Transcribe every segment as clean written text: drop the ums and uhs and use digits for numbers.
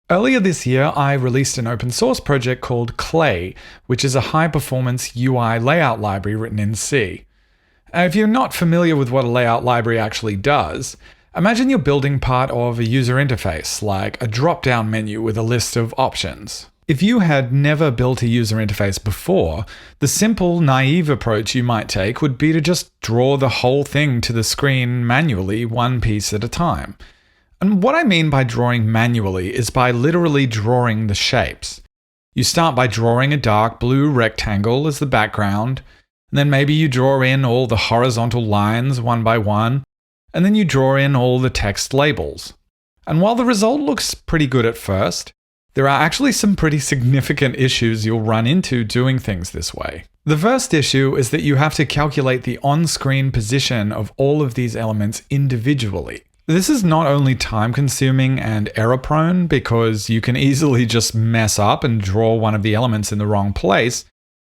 Earlier this year, I released an open source project called Clay, which is a high-performance UI layout library written in C. If you're not familiar with what a layout library actually does, imagine you're building part of a user interface, like a drop-down menu with a list of options. If you had never built a user interface before, the simple, naive approach you might take would be to just draw the whole thing to the screen manually, one piece at a time. And what I mean by drawing manually is by literally drawing the shapes. You start by drawing a dark blue rectangle as the background, and then maybe you draw in all the horizontal lines one by one, and then you draw in all the text labels. And while the result looks pretty good at first, there are actually some pretty significant issues you'll run into doing things this way. The first issue is that you have to calculate the on-screen position of all of these elements individually. This is not only time-consuming and error-prone because you can easily just mess up and draw one of the elements in the wrong place,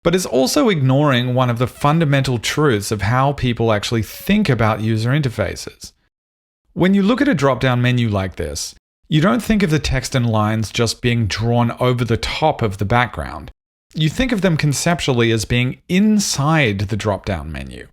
but is also ignoring one of the fundamental truths of how people actually think about user interfaces. When you look at a drop-down menu like this, you don't think of the text and lines just being drawn over the top of the background. You think of them conceptually as being inside the drop-down menu.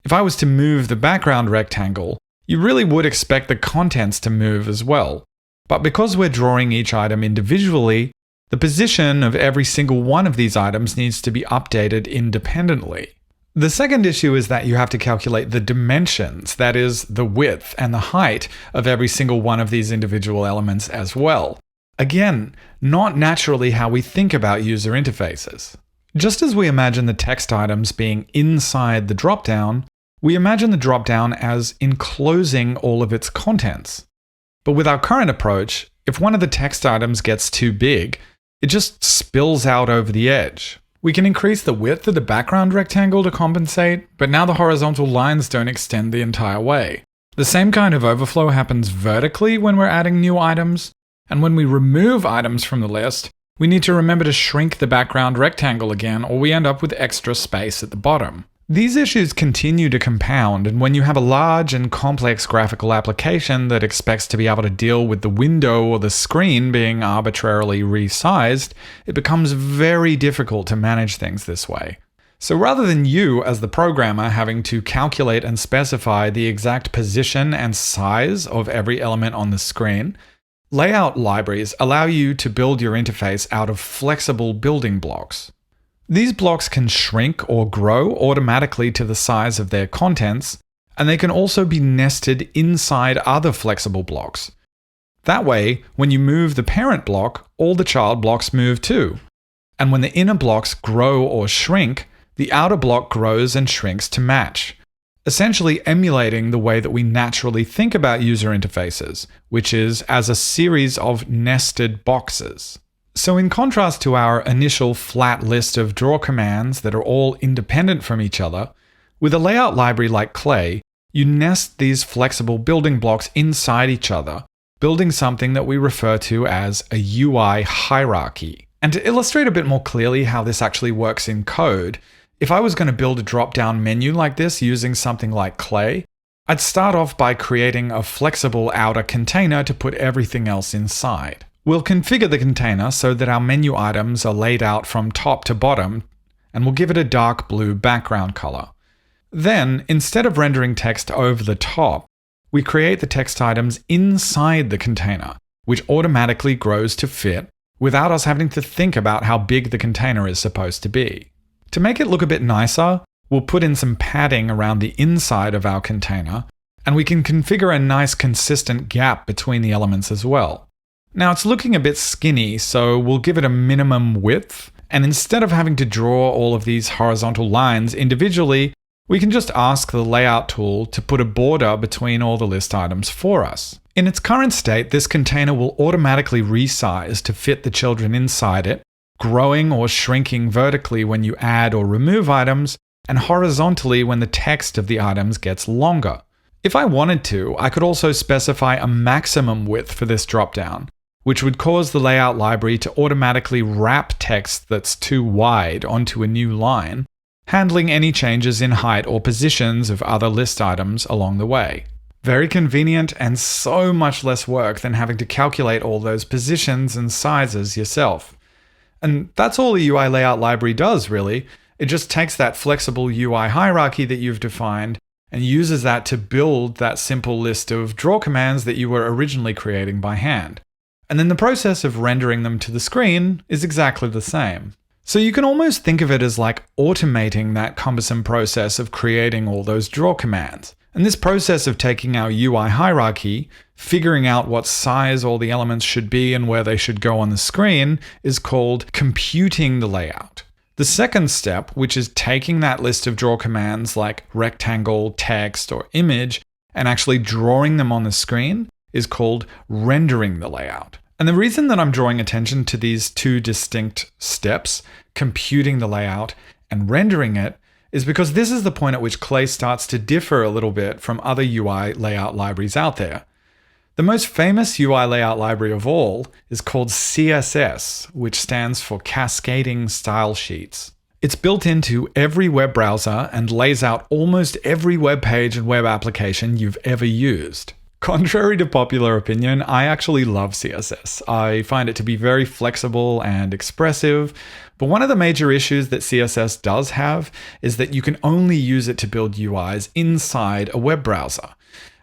If I was to move the background rectangle, you really would expect the contents to move as well. But because we're drawing each item individually, the position of every single one of these items needs to be updated independently. The second issue is that you have to calculate the dimensions, that is, the width and the height of every single one of these individual elements as well. Again, not naturally how we think about user interfaces. Just as we imagine the text items being inside the dropdown, we imagine the dropdown as enclosing all of its contents. But with our current approach, if one of the text items gets too big, it just spills out over the edge. We can increase the width of the background rectangle to compensate, but now the horizontal lines don't extend the entire way. The same kind of overflow happens vertically when we're adding new items, and when we remove items from the list, we need to remember to shrink the background rectangle again, or we end up with extra space at the bottom. These issues continue to compound, and when you have a large and complex graphical application that expects to be able to deal with the window or the screen being arbitrarily resized, it becomes very difficult to manage things this way. So rather than you, as the programmer, having to calculate and specify the exact position and size of every element on the screen, layout libraries allow you to build your interface out of flexible building blocks. These blocks can shrink or grow automatically to the size of their contents, and they can also be nested inside other flexible blocks. That way, when you move the parent block, all the child blocks move too. And when the inner blocks grow or shrink, the outer block grows and shrinks to match, essentially emulating the way that we naturally think about user interfaces, which is as a series of nested boxes. So in contrast to our initial flat list of draw commands that are all independent from each other, with a layout library like Clay, you nest these flexible building blocks inside each other, building something that we refer to as a UI hierarchy. And to illustrate a bit more clearly how this actually works in code, if I was going to build a drop-down menu like this using something like Clay, I'd start off by creating a flexible outer container to put everything else inside. We'll configure the container so that our menu items are laid out from top to bottom, and we'll give it a dark blue background color. Then, instead of rendering text over the top, we create the text items inside the container, which automatically grows to fit without us having to think about how big the container is supposed to be. To make it look a bit nicer, we'll put in some padding around the inside of our container, and we can configure a nice consistent gap between the elements as well. Now it's looking a bit skinny, so we'll give it a minimum width, and instead of having to draw all of these horizontal lines individually, we can just ask the layout tool to put a border between all the list items for us. In its current state, this container will automatically resize to fit the children inside it, growing or shrinking vertically when you add or remove items, and horizontally when the text of the items gets longer. If I wanted to, I could also specify a maximum width for this dropdown, which would cause the layout library to automatically wrap text that's too wide onto a new line, handling any changes in height or positions of other list items along the way. Very convenient and so much less work than having to calculate all those positions and sizes yourself. And that's all a UI layout library does, really. It just takes that flexible UI hierarchy that you've defined and uses that to build that simple list of draw commands that you were originally creating by hand. And then the process of rendering them to the screen is exactly the same. So you can almost think of it as like automating that cumbersome process of creating all those draw commands. And this process of taking our UI hierarchy, figuring out what size all the elements should be and where they should go on the screen, is called computing the layout. The second step, which is taking that list of draw commands like rectangle, text, or image, and actually drawing them on the screen, is called rendering the layout. And the reason that I'm drawing attention to these two distinct steps, computing the layout and rendering it, is because this is the point at which Clay starts to differ a little bit from other UI layout libraries out there. The most famous UI layout library of all is called CSS, which stands for Cascading Style Sheets. It's built into every web browser and lays out almost every web page and web application you've ever used. Contrary to popular opinion, I actually love CSS. I find it to be very flexible and expressive, but one of the major issues that CSS does have is that you can only use it to build UIs inside a web browser.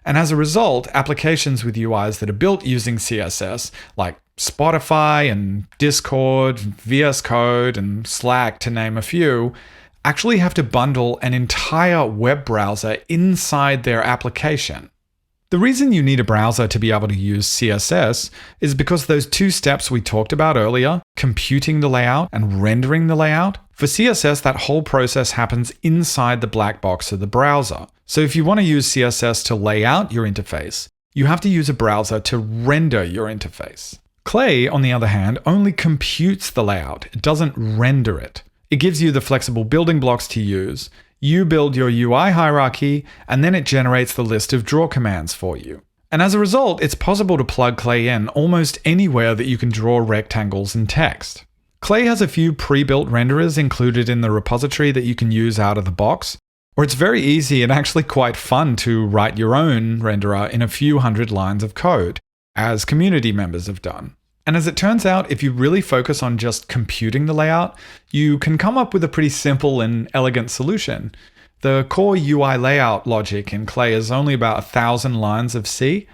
And as a result, applications with UIs that are built using CSS, like Spotify and Discord, VS Code and Slack, to name a few, actually have to bundle an entire web browser inside their application. The reason you need a browser to be able to use CSS is because those two steps we talked about earlier, computing the layout and rendering the layout, for CSS that whole process happens inside the black box of the browser. So if you want to use CSS to lay out your interface, you have to use a browser to render your interface. Clay, on the other hand, only computes the layout. It doesn't render it. It gives you the flexible building blocks to use. You build your UI hierarchy, and then it generates the list of draw commands for you. And as a result, it's possible to plug Clay in almost anywhere that you can draw rectangles and text. Clay has a few pre-built renderers included in the repository that you can use out of the box, or it's very easy and actually quite fun to write your own renderer in a few hundred lines of code, as community members have done. And as it turns out, if you really focus on just computing the layout, you can come up with a pretty simple and elegant solution. The core UI layout logic in Clay is only about 1,000 lines of C,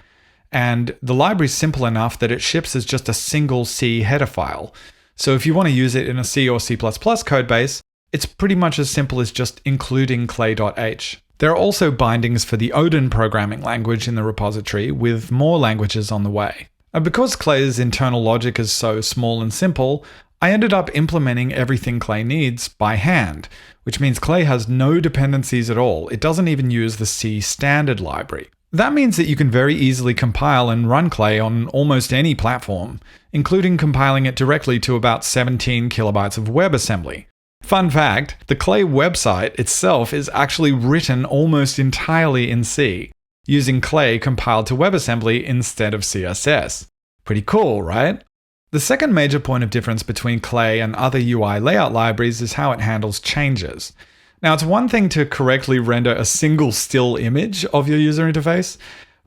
and the library is simple enough that it ships as just a single C header file. So if you want to use it in a C or C++ code base, it's pretty much as simple as just including clay.h. There are also bindings for the Odin programming language in the repository, with more languages on the way. And because Clay's internal logic is so small and simple, I ended up implementing everything Clay needs by hand, which means Clay has no dependencies at all. It doesn't even use the C standard library. That means that you can very easily compile and run Clay on almost any platform, including compiling it directly to about 17 kilobytes of WebAssembly. Fun fact, the Clay website itself is actually written almost entirely in C, using Clay compiled to WebAssembly instead of CSS. Pretty cool, right? The second major point of difference between Clay and other UI layout libraries is how it handles changes. Now, it's one thing to correctly render a single still image of your user interface,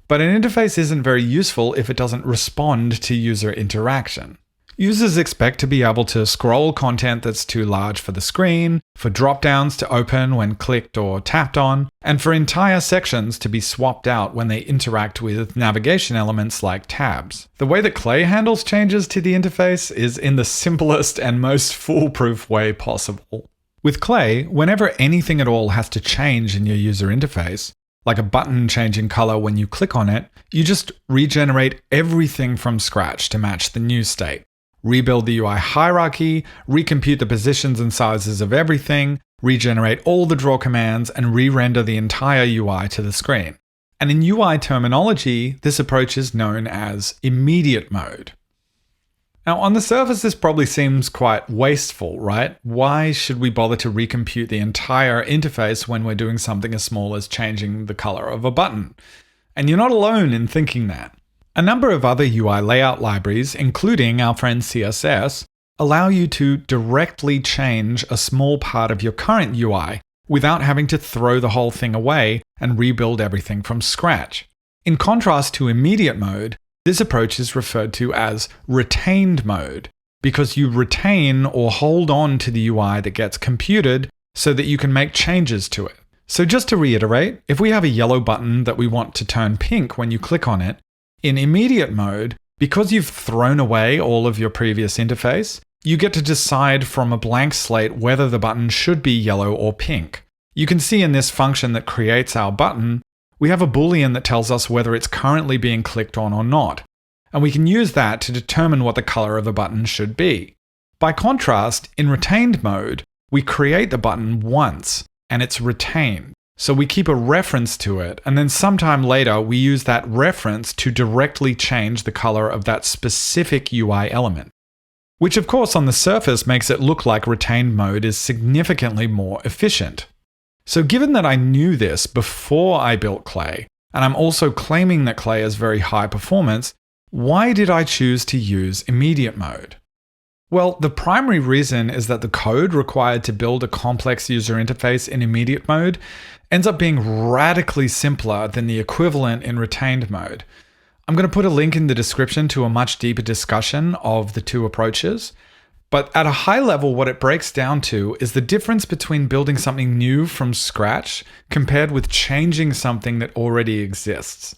but an interface isn't very useful if it doesn't respond to user interaction. Users expect to be able to scroll content that's too large for the screen, for drop-downs to open when clicked or tapped on, and for entire sections to be swapped out when they interact with navigation elements like tabs. The way that Clay handles changes to the interface is in the simplest and most foolproof way possible. With Clay, whenever anything at all has to change in your user interface, like a button changing color when you click on it, you just regenerate everything from scratch to match the new state. Rebuild the UI hierarchy, recompute the positions and sizes of everything, regenerate all the draw commands, and re-render the entire UI to the screen. And in UI terminology, this approach is known as immediate mode. Now, on the surface, this probably seems quite wasteful, right? Why should we bother to recompute the entire interface when we're doing something as small as changing the color of a button? And you're not alone in thinking that. A number of other UI layout libraries, including our friend CSS, allow you to directly change a small part of your current UI without having to throw the whole thing away and rebuild everything from scratch. In contrast to immediate mode, this approach is referred to as retained mode, because you retain or hold on to the UI that gets computed so that you can make changes to it. So just to reiterate, if we have a yellow button that we want to turn pink when you click on it, in immediate mode, because you've thrown away all of your previous interface, you get to decide from a blank slate whether the button should be yellow or pink. You can see in this function that creates our button, we have a boolean that tells us whether it's currently being clicked on or not. And we can use that to determine what the color of the button should be. By contrast, in retained mode, we create the button once, and it's retained. So we keep a reference to it, and then sometime later we use that reference to directly change the color of that specific UI element. Which of course on the surface makes it look like retained mode is significantly more efficient. So given that I knew this before I built Clay, and I'm also claiming that Clay is very high performance, why did I choose to use immediate mode? Well, the primary reason is that the code required to build a complex user interface in immediate mode ends up being radically simpler than the equivalent in retained mode. I'm going to put a link in the description to a much deeper discussion of the two approaches. But at a high level, what it breaks down to is the difference between building something new from scratch compared with changing something that already exists.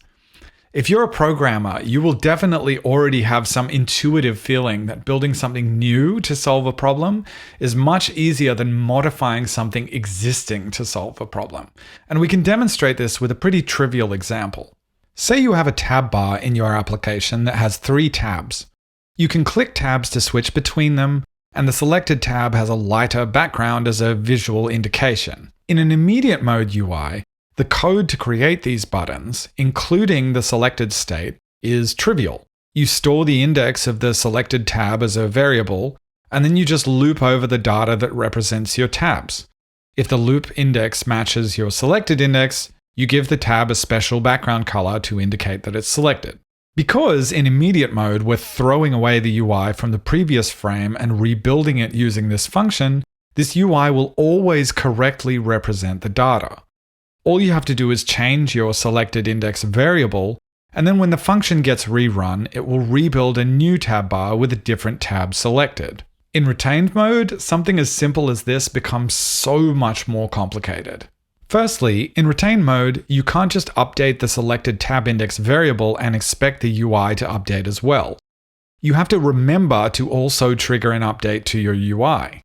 If you're a programmer, you will definitely already have some intuitive feeling that building something new to solve a problem is much easier than modifying something existing to solve a problem. And we can demonstrate this with a pretty trivial example. Say you have a tab bar in your application that has 3 tabs. You can click tabs to switch between them, and the selected tab has a lighter background as a visual indication. In an immediate mode UI, the code to create these buttons, including the selected state, is trivial. You store the index of the selected tab as a variable, and then you just loop over the data that represents your tabs. If the loop index matches your selected index, you give the tab a special background color to indicate that it's selected. Because in immediate mode, we're throwing away the UI from the previous frame and rebuilding it using this function, this UI will always correctly represent the data. All you have to do is change your selected index variable, and then when the function gets rerun, it will rebuild a new tab bar with a different tab selected. In retained mode, something as simple as this becomes so much more complicated. Firstly, in retained mode, you can't just update the selected tab index variable and expect the UI to update as well. You have to remember to also trigger an update to your UI.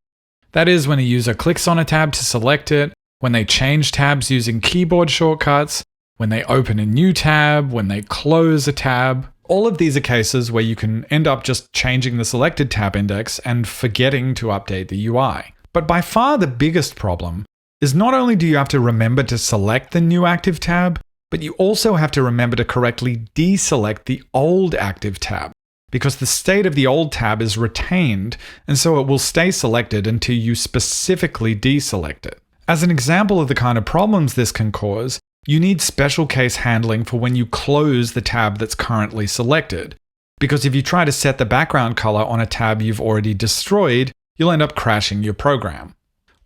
That is, when a user clicks on a tab to select it, when they change tabs using keyboard shortcuts, when they open a new tab, when they close a tab. All of these are cases where you can end up just changing the selected tab index and forgetting to update the UI. But by far the biggest problem is not only do you have to remember to select the new active tab, but you also have to remember to correctly deselect the old active tab, because the state of the old tab is retained, and so it will stay selected until you specifically deselect it. As an example of the kind of problems this can cause, you need special case handling for when you close the tab that's currently selected, because if you try to set the background color on a tab you've already destroyed, you'll end up crashing your program.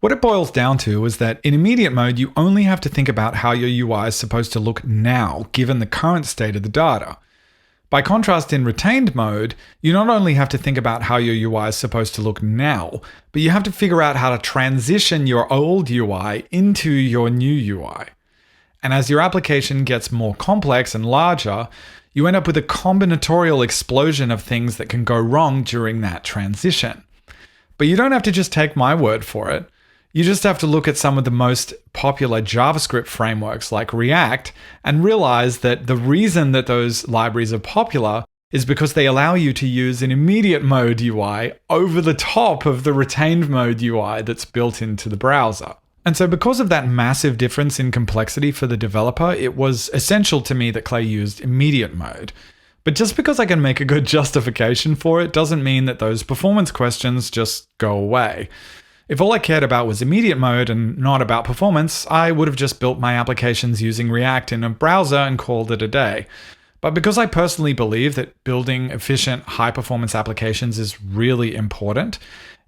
What it boils down to is that in immediate mode, you only have to think about how your UI is supposed to look now, given the current state of the data. By contrast, in retained mode, you not only have to think about how your UI is supposed to look now, but you have to figure out how to transition your old UI into your new UI. And as your application gets more complex and larger, you end up with a combinatorial explosion of things that can go wrong during that transition. But you don't have to just take my word for it. You just have to look at some of the most popular JavaScript frameworks like React and realize that the reason that those libraries are popular is because they allow you to use an immediate mode UI over the top of the retained mode UI that's built into the browser. And so because of that massive difference in complexity for the developer, it was essential to me that Clay used immediate mode. But just because I can make a good justification for it doesn't mean that those performance questions just go away. If all I cared about was immediate mode and not about performance, I would have just built my applications using React in a browser and called it a day. But because I personally believe that building efficient, high-performance applications is really important,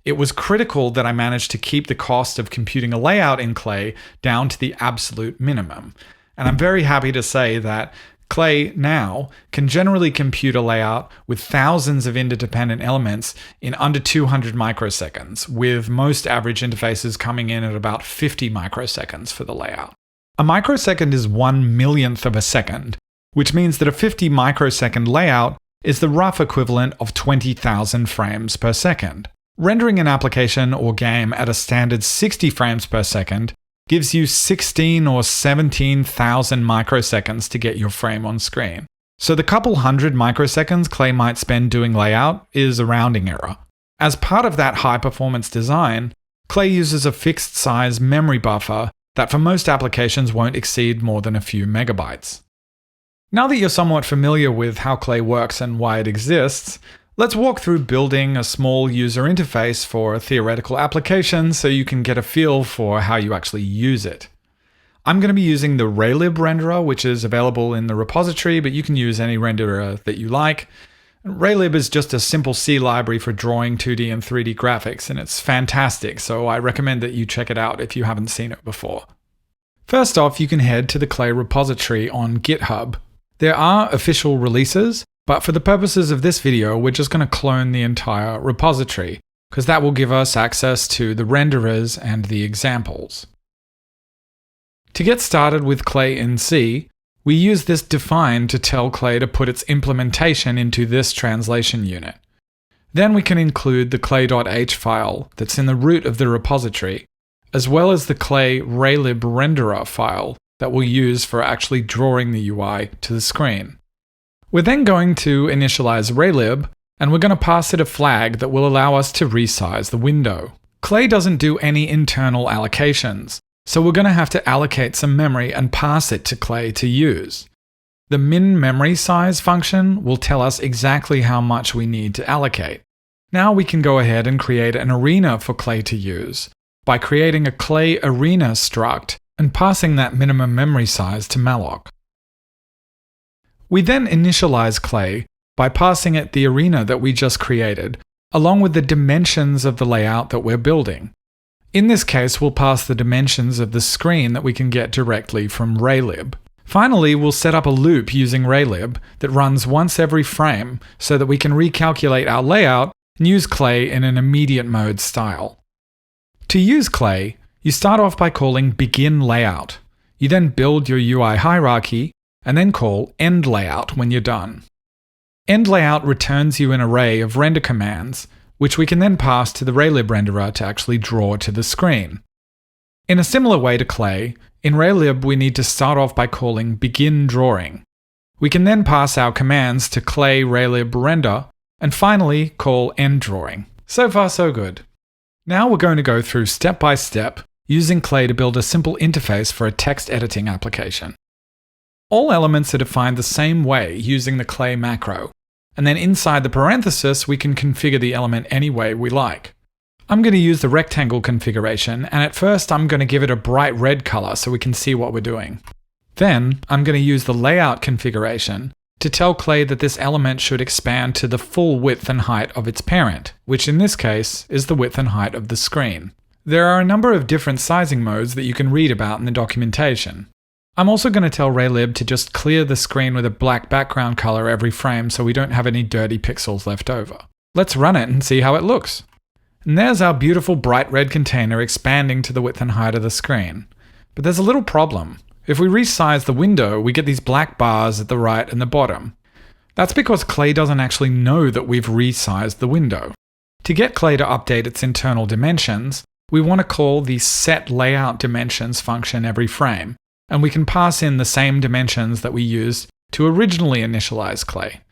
it was critical that I managed to keep the cost of computing a layout in Clay down to the absolute minimum. And I'm very happy to say that Clay now can generally compute a layout with thousands of interdependent elements in under 200 microseconds, with most average interfaces coming in at about 50 microseconds for the layout. A microsecond is 1/1,000,000th of a second, which means that a 50 microsecond layout is the rough equivalent of 20,000 frames per second. Rendering an application or game at a standard 60 frames per second gives you 16 or 17,000 microseconds to get your frame on screen. So the couple hundred microseconds Clay might spend doing layout is a rounding error. As part of that high-performance design, Clay uses a fixed size memory buffer that for most applications won't exceed more than a few megabytes. Now that you're somewhat familiar with how Clay works and why it exists, let's walk through building a small user interface for a theoretical application so you can get a feel for how you actually use it. I'm going to be using the Raylib renderer, which is available in the repository, but you can use any renderer that you like. Raylib is just a simple C library for drawing 2D and 3D graphics, and it's fantastic, so I recommend that you check it out if you haven't seen it before. First off, you can head to the Clay repository on GitHub. There are official releases, but for the purposes of this video, we're just going to clone the entire repository, because that will give us access to the renderers and the examples. To get started with Clay in C, we use this define to tell Clay to put its implementation into this translation unit. Then we can include the clay.h file that's in the root of the repository, as well as the Clay Raylib renderer file that we'll use for actually drawing the UI to the screen. We're then going to initialize Raylib, and we're going to pass it a flag that will allow us to resize the window. Clay doesn't do any internal allocations, so we're going to have to allocate some memory and pass it to Clay to use. The min memory size function will tell us exactly how much we need to allocate. Now we can go ahead and create an arena for Clay to use by creating a Clay arena struct and passing that minimum memory size to malloc. We then initialize Clay by passing it the arena that we just created, along with the dimensions of the layout that we're building. In this case, we'll pass the dimensions of the screen that we can get directly from Raylib. Finally, we'll set up a loop using Raylib that runs once every frame so that we can recalculate our layout and use Clay in an immediate mode style. To use Clay, you start off by calling begin layout. You then build your UI hierarchy, and then call end layout when you're done. End layout returns you an array of render commands, which we can then pass to the Raylib renderer to actually draw to the screen. In a similar way to Clay, in Raylib we need to start off by calling begin drawing. We can then pass our commands to Clay Raylib render, and finally call end drawing. So far so good. Now we're going to go through step by step, using Clay to build a simple interface for a text editing application. All elements are defined the same way using the Clay macro, and then inside the parenthesis we can configure the element any way we like. I'm going to use the rectangle configuration, and at first I'm going to give it a bright red color so we can see what we're doing. Then I'm going to use the layout configuration to tell Clay that this element should expand to the full width and height of its parent, which in this case is the width and height of the screen. There are a number of different sizing modes that you can read about in the documentation. I'm also going to tell Raylib to just clear the screen with a black background color every frame so we don't have any dirty pixels left over. Let's run it and see how it looks. And there's our beautiful bright red container expanding to the width and height of the screen. But there's a little problem. If we resize the window, we get these black bars at the right and the bottom. That's because Clay doesn't actually know that we've resized the window. To get Clay to update its internal dimensions, we want to call the setLayoutDimensions function every frame, and we can pass in the same dimensions that we used to originally initialize Clay.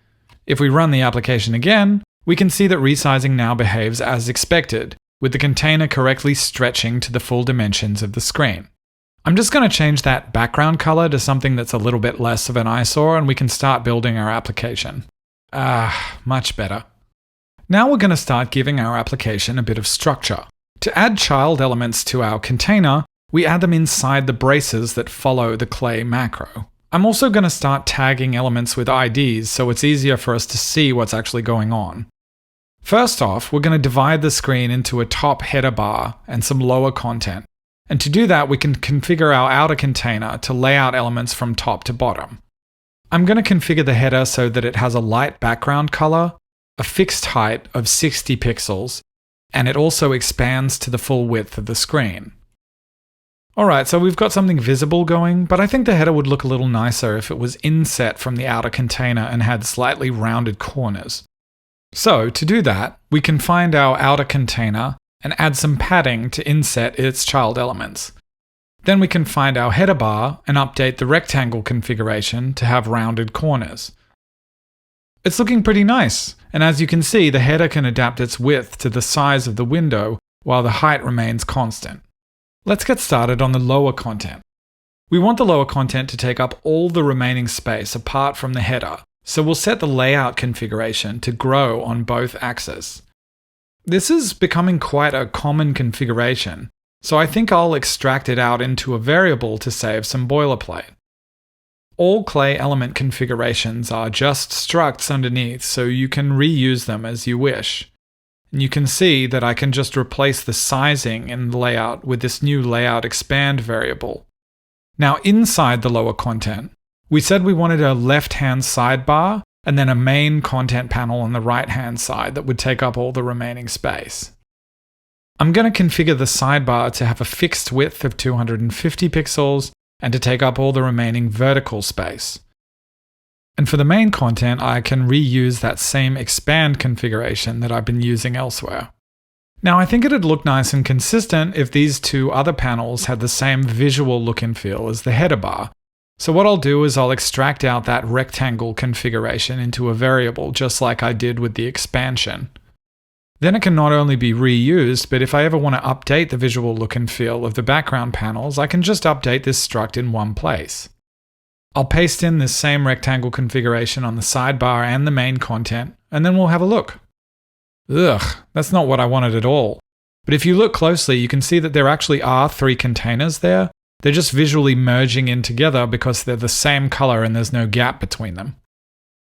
If we run the application again, we can see that resizing now behaves as expected, with the container correctly stretching to the full dimensions of the screen. I'm just going to change that background color to something that's a little bit less of an eyesore, and we can start building our application. Much better. Now we're going to start giving our application a bit of structure. To add child elements to our container, we add them inside the braces that follow the Clay macro. I'm also going to start tagging elements with IDs so it's easier for us to see what's actually going on. First off, we're going to divide the screen into a top header bar and some lower content. And to do that, we can configure our outer container to lay out elements from top to bottom. I'm going to configure the header so that it has a light background color, a fixed height of 60 pixels, and it also expands to the full width of the screen. Alright, so we've got something visible going, but I think the header would look a little nicer if it was inset from the outer container and had slightly rounded corners. So, to do that, we can find our outer container and add some padding to inset its child elements. Then we can find our header bar and update the rectangle configuration to have rounded corners. It's looking pretty nice, and as you can see, the header can adapt its width to the size of the window while the height remains constant. Let's get started on the lower content. We want the lower content to take up all the remaining space apart from the header, so we'll set the layout configuration to grow on both axes. This is becoming quite a common configuration, so I think I'll extract it out into a variable to save some boilerplate. All Clay element configurations are just structs underneath, so you can reuse them as you wish. And you can see that I can just replace the sizing in the layout with this new layout expand variable. Now inside the lower content, we said we wanted a left-hand sidebar and then a main content panel on the right-hand side that would take up all the remaining space. I'm going to configure the sidebar to have a fixed width of 250 pixels and to take up all the remaining vertical space. And for the main content, I can reuse that same expand configuration that I've been using elsewhere. Now, I think it'd look nice and consistent if these two other panels had the same visual look and feel as the header bar. So what I'll do is I'll extract out that rectangle configuration into a variable just like I did with the expansion. Then it can not only be reused, but if I ever want to update the visual look and feel of the background panels, I can just update this struct in one place. I'll paste in this same rectangle configuration on the sidebar and the main content, and then we'll have a look. Ugh, that's not what I wanted at all. But if you look closely, you can see that there actually are 3 containers there. They're just visually merging in together because they're the same color and there's no gap between them.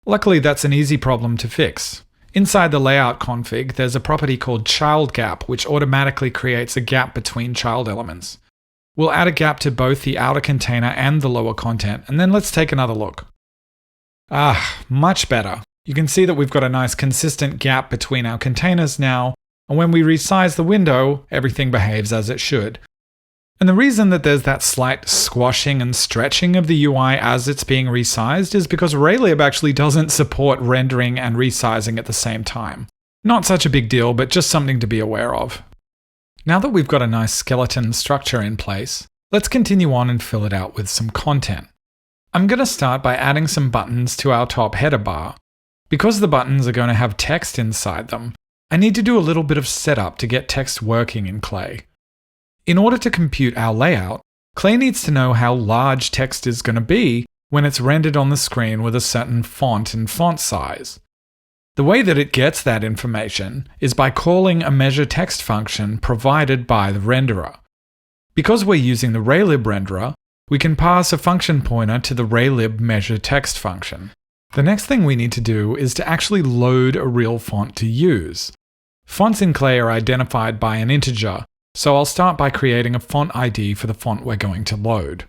Luckily, that's an easy problem to fix. Inside the layout config, there's a property called child gap, which automatically creates a gap between child elements. We'll add a gap to both the outer container and the lower content, and then let's take another look. Much better. You can see that we've got a nice consistent gap between our containers now, and when we resize the window, everything behaves as it should. And the reason that there's that slight squashing and stretching of the UI as it's being resized is because Raylib actually doesn't support rendering and resizing at the same time. Not such a big deal, but just something to be aware of. Now that we've got a nice skeleton structure in place, let's continue on and fill it out with some content. I'm going to start by adding some buttons to our top header bar. Because the buttons are going to have text inside them, I need to do a little bit of setup to get text working in Clay. In order to compute our layout, Clay needs to know how large text is going to be when it's rendered on the screen with a certain font and font size. The way that it gets that information is by calling a measureText function provided by the renderer. Because we're using the Raylib renderer, we can pass a function pointer to the Raylib measureText function. The next thing we need to do is to actually load a real font to use. Fonts in Clay are identified by an integer, so I'll start by creating a font ID for the font we're going to load.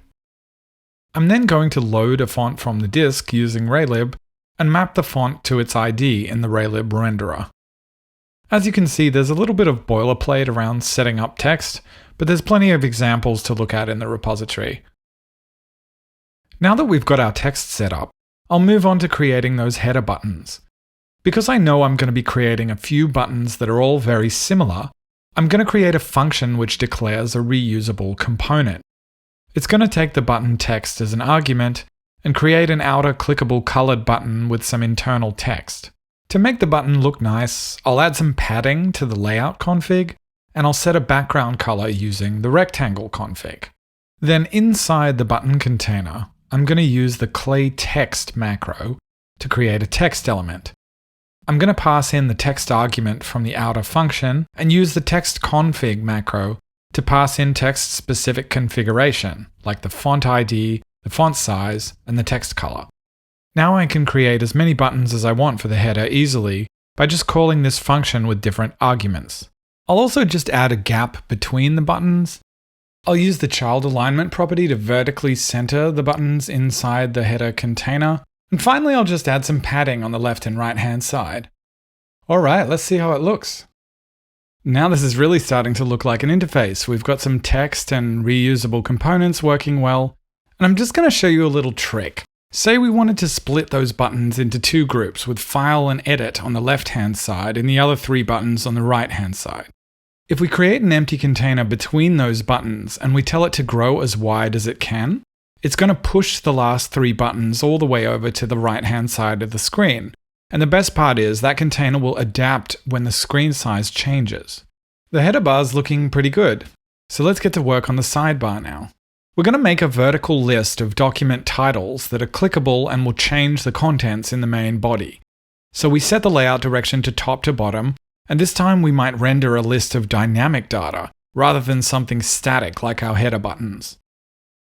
I'm then going to load a font from the disk using Raylib and map the font to its ID in the Raylib renderer. As you can see, there's a little bit of boilerplate around setting up text, but there's plenty of examples to look at in the repository. Now that we've got our text set up, I'll move on to creating those header buttons. Because I know I'm going to be creating a few buttons that are all very similar, I'm going to create a function which declares a reusable component. It's going to take the button text as an argument and create an outer clickable colored button with some internal text. To make the button look nice, I'll add some padding to the layout config, and I'll set a background color using the rectangle config. Then inside the button container, I'm going to use the Clay text macro to create a text element. I'm going to pass in the text argument from the outer function and use the text config macro to pass in text-specific configuration, like the font ID, the font size, and the text color. Now I can create as many buttons as I want for the header easily by just calling this function with different arguments. I'll also just add a gap between the buttons. I'll use the child alignment property to vertically center the buttons inside the header container, And finally, I'll just add some padding on the left and right hand side. Alright, let's see how it looks. Now this is really starting to look like an interface. We've got some text and reusable components working well. And I'm just going to show you a little trick. Say we wanted to split those buttons into two groups with File and Edit on the left-hand side and the other three buttons on the right-hand side. If we create an empty container between those buttons and we tell it to grow as wide as it can, it's going to push the last three buttons all the way over to the right-hand side of the screen. And the best part is that container will adapt when the screen size changes. The header bar is looking pretty good. So let's get to work on the sidebar now. We're going to make a vertical list of document titles that are clickable and will change the contents in the main body. So we set the layout direction to top to bottom, and this time we might render a list of dynamic data rather than something static like our header buttons.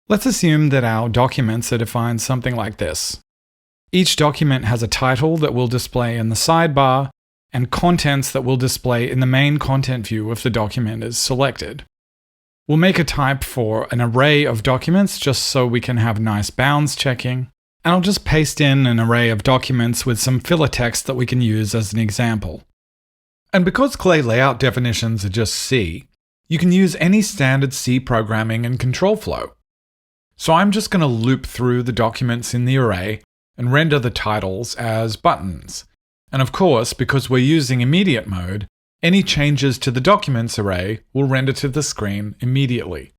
Let's assume that our documents are defined something like this. Each document has a title that will display in the sidebar and contents that will display in the main content view if the document is selected. We'll make a type for an array of documents just so we can have nice bounds checking. And I'll just paste in an array of documents with some filler text that we can use as an example. And because Clay layout definitions are just C, you can use any standard C programming and control flow. So I'm just going to loop through the documents in the array and render the titles as buttons. And of course, because we're using immediate mode, any changes to the documents array will render to the screen immediately.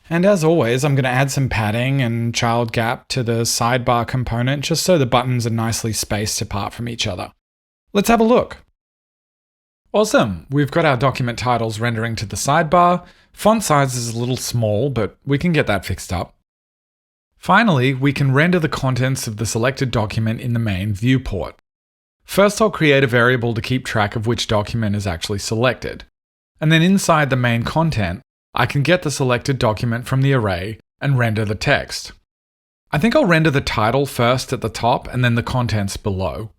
And as always, I'm going to add some padding and child gap to the sidebar component just so the buttons are nicely spaced apart from each other. Let's have a look. Awesome, we've got our document titles rendering to the sidebar. Font size is a little small, but we can get that fixed up. Finally, we can render the contents of the selected document in the main viewport. First, I'll create a variable to keep track of which document is actually selected. And then inside the main content, I can get the selected document from the array and render the text. I think I'll render the title first at the top and then the contents below.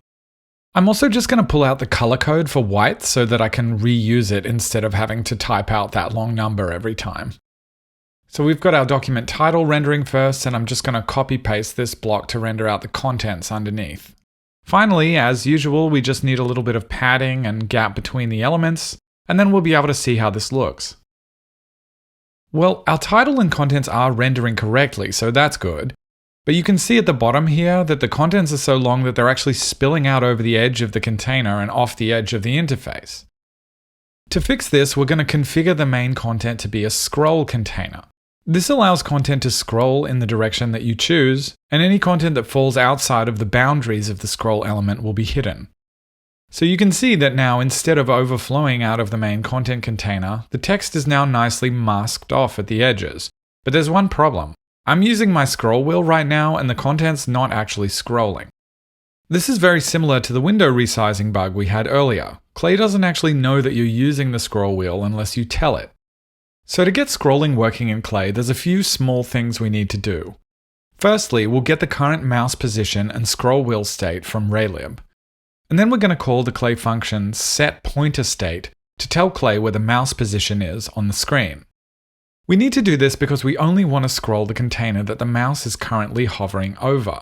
I'm also just going to pull out the color code for white so that I can reuse it instead of having to type out that long number every time. So we've got our document title rendering first, and I'm just going to copy paste this block to render out the contents underneath. Finally, as usual, we just need a little bit of padding and gap between the elements, and then we'll be able to see how this looks. Well, our title and contents are rendering correctly, so that's good. But you can see at the bottom here that the contents are so long that they're actually spilling out over the edge of the container and off the edge of the interface. To fix this, we're going to configure the main content to be a scroll container. This allows content to scroll in the direction that you choose, and any content that falls outside of the boundaries of the scroll element will be hidden. So you can see that now, instead of overflowing out of the main content container, the text is now nicely masked off at the edges. But there's one problem. I'm using my scroll wheel right now, and the content's not actually scrolling. This is very similar to the window resizing bug we had earlier. Clay doesn't actually know that you're using the scroll wheel unless you tell it. So to get scrolling working in Clay, there's a few small things we need to do. Firstly, we'll get the current mouse position and scroll wheel state from Raylib. And then we're going to call the Clay function setPointerState to tell Clay where the mouse position is on the screen. We need to do this because we only want to scroll the container that the mouse is currently hovering over.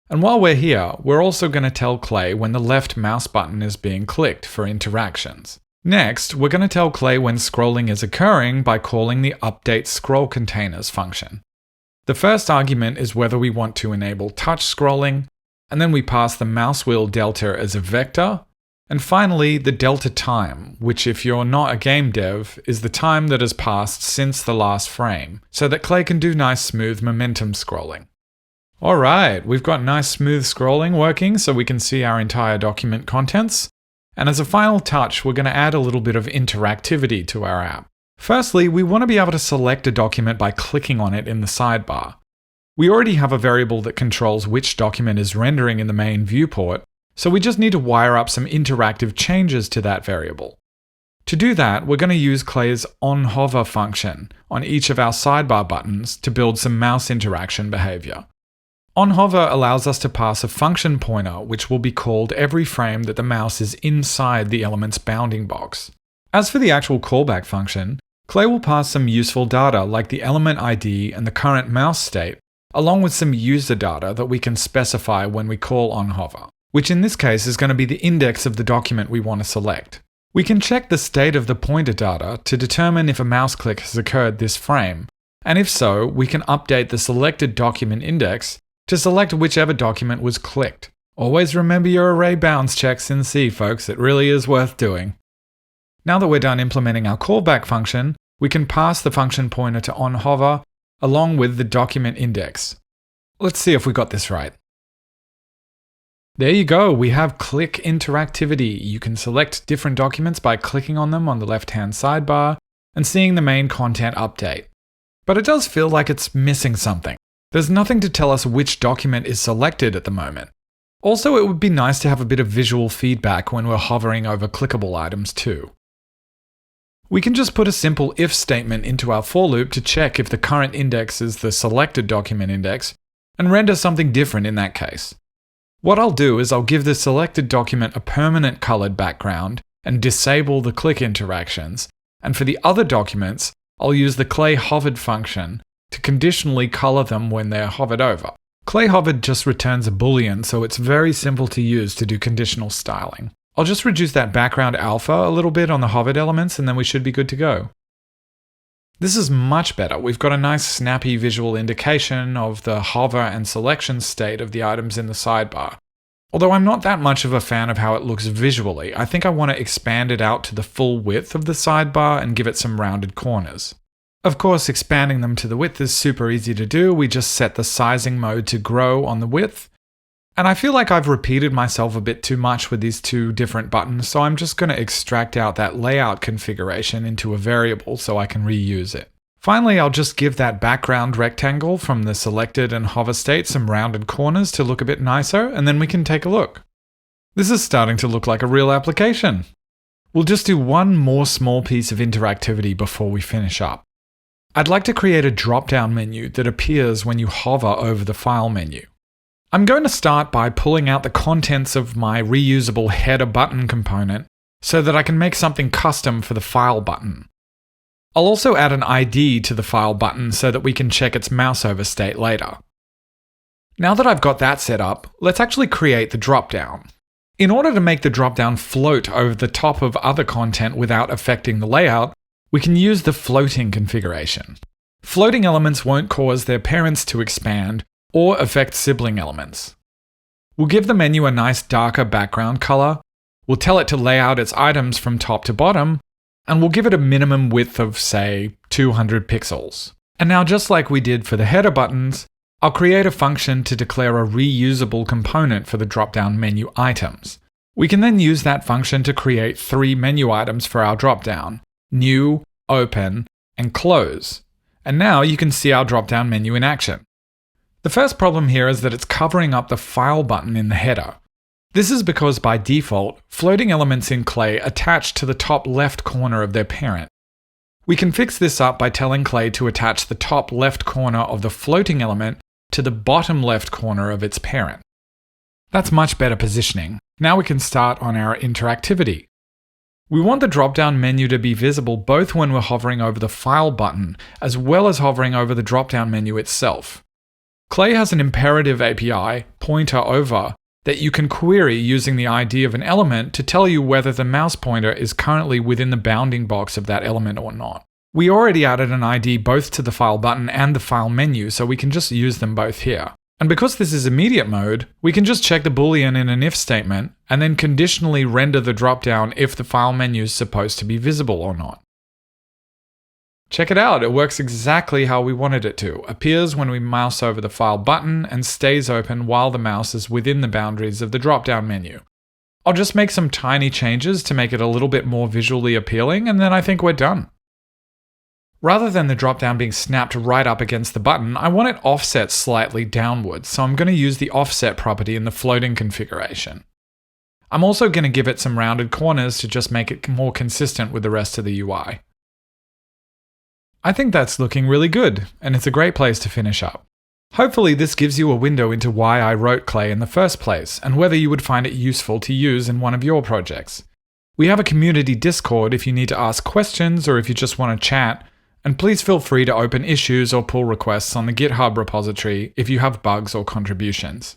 And while we're here, we're also going to tell Clay when the left mouse button is being clicked for interactions. Next, we're going to tell Clay when scrolling is occurring by calling the updateScrollContainers function. The first argument is whether we want to enable touch scrolling, and then we pass the mouse wheel delta as a vector, and finally the delta time, which if you're not a game dev, is the time that has passed since the last frame, so that Clay can do nice smooth momentum scrolling. Alright, we've got nice smooth scrolling working so we can see our entire document contents. And as a final touch, we're going to add a little bit of interactivity to our app. Firstly, we want to be able to select a document by clicking on it in the sidebar. We already have a variable that controls which document is rendering in the main viewport, so we just need to wire up some interactive changes to that variable. To do that, we're going to use Clay's onHover function on each of our sidebar buttons to build some mouse interaction behavior. OnHover allows us to pass a function pointer which will be called every frame that the mouse is inside the element's bounding box. As for the actual callback function, Clay will pass some useful data like the element ID and the current mouse state, along with some user data that we can specify when we call onHover, which in this case is going to be the index of the document we want to select. We can check the state of the pointer data to determine if a mouse click has occurred this frame, and if so, we can update the selected document index to select whichever document was clicked. Always remember your array bounds checks in C, folks, it really is worth doing. Now that we're done implementing our callback function, we can pass the function pointer to onHover along with the document index. Let's see if we got this right. There you go, we have click interactivity. You can select different documents by clicking on them on the left-hand sidebar and seeing the main content update. But it does feel like it's missing something. There's nothing to tell us which document is selected at the moment. Also, it would be nice to have a bit of visual feedback when we're hovering over clickable items too. We can just put a simple if statement into our for loop to check if the current index is the selected document index and render something different in that case. What I'll do is I'll give the selected document a permanent colored background and disable the click interactions, and for the other documents, I'll use the clay hovered function to conditionally color them when they're hovered over. Clay hovered just returns a boolean, so it's very simple to use to do conditional styling. I'll just reduce that background alpha a little bit on the hovered elements and then we should be good to go. This is much better. We've got a nice snappy visual indication of the hover and selection state of the items in the sidebar. Although I'm not that much of a fan of how it looks visually, I think I want to expand it out to the full width of the sidebar and give it some rounded corners. Of course, expanding them to the width is super easy to do. We just set the sizing mode to grow on the width. And I feel like I've repeated myself a bit too much with these two different buttons, so I'm just going to extract out that layout configuration into a variable so I can reuse it. Finally, I'll just give that background rectangle from the selected and hover state some rounded corners to look a bit nicer, and then we can take a look. This is starting to look like a real application. We'll just do one more small piece of interactivity before we finish up. I'd like to create a drop-down menu that appears when you hover over the file menu. I'm going to start by pulling out the contents of my reusable header button component so that I can make something custom for the file button. I'll also add an ID to the file button so that we can check its mouse over state later. Now that I've got that set up, let's actually create the dropdown. In order to make the dropdown float over the top of other content without affecting the layout, we can use the floating configuration. Floating elements won't cause their parents to expand or affect sibling elements. We'll give the menu a nice darker background color, we'll tell it to lay out its items from top to bottom, and we'll give it a minimum width of, say, 200 pixels. And now, just like we did for the header buttons, I'll create a function to declare a reusable component for the drop-down menu items. We can then use that function to create 3 menu items for our drop-down: New, Open, and Close. And now you can see our drop-down menu in action. The first problem here is that it's covering up the file button in the header. This is because by default, floating elements in Clay attach to the top left corner of their parent. We can fix this up by telling Clay to attach the top left corner of the floating element to the bottom left corner of its parent. That's much better positioning. Now we can start on our interactivity. We want the drop-down menu to be visible both when we're hovering over the file button, as well as hovering over the drop-down menu itself. Clay has an imperative API, pointer over, that you can query using the ID of an element to tell you whether the mouse pointer is currently within the bounding box of that element or not. We already added an ID both to the file button and the file menu, so we can just use them both here. And because this is immediate mode, we can just check the boolean in an if statement and then conditionally render the dropdown if the file menu is supposed to be visible or not. Check it out, it works exactly how we wanted it to. Appears when we mouse over the file button and stays open while the mouse is within the boundaries of the drop-down menu. I'll just make some tiny changes to make it a little bit more visually appealing, and then I think we're done. Rather than the drop-down being snapped right up against the button, I want it offset slightly downwards, so I'm going to use the offset property in the floating configuration. I'm also going to give it some rounded corners to just make it more consistent with the rest of the UI. I think that's looking really good, and it's a great place to finish up. Hopefully this gives you a window into why I wrote Clay in the first place, and whether you would find it useful to use in one of your projects. We have a community Discord if you need to ask questions or if you just want to chat, And please feel free to open issues or pull requests on the GitHub repository if you have bugs or contributions.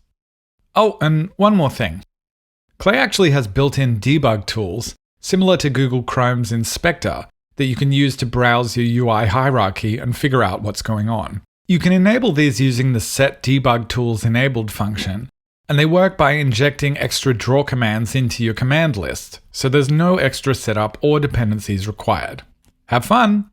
Oh, and one more thing. Clay actually has built-in debug tools, similar to Google Chrome's Inspector, that you can use to browse your UI hierarchy and figure out what's going on. You can enable these using the Set Debug Tools Enabled function, and they work by injecting extra draw commands into your command list, so there's no extra setup or dependencies required. Have fun!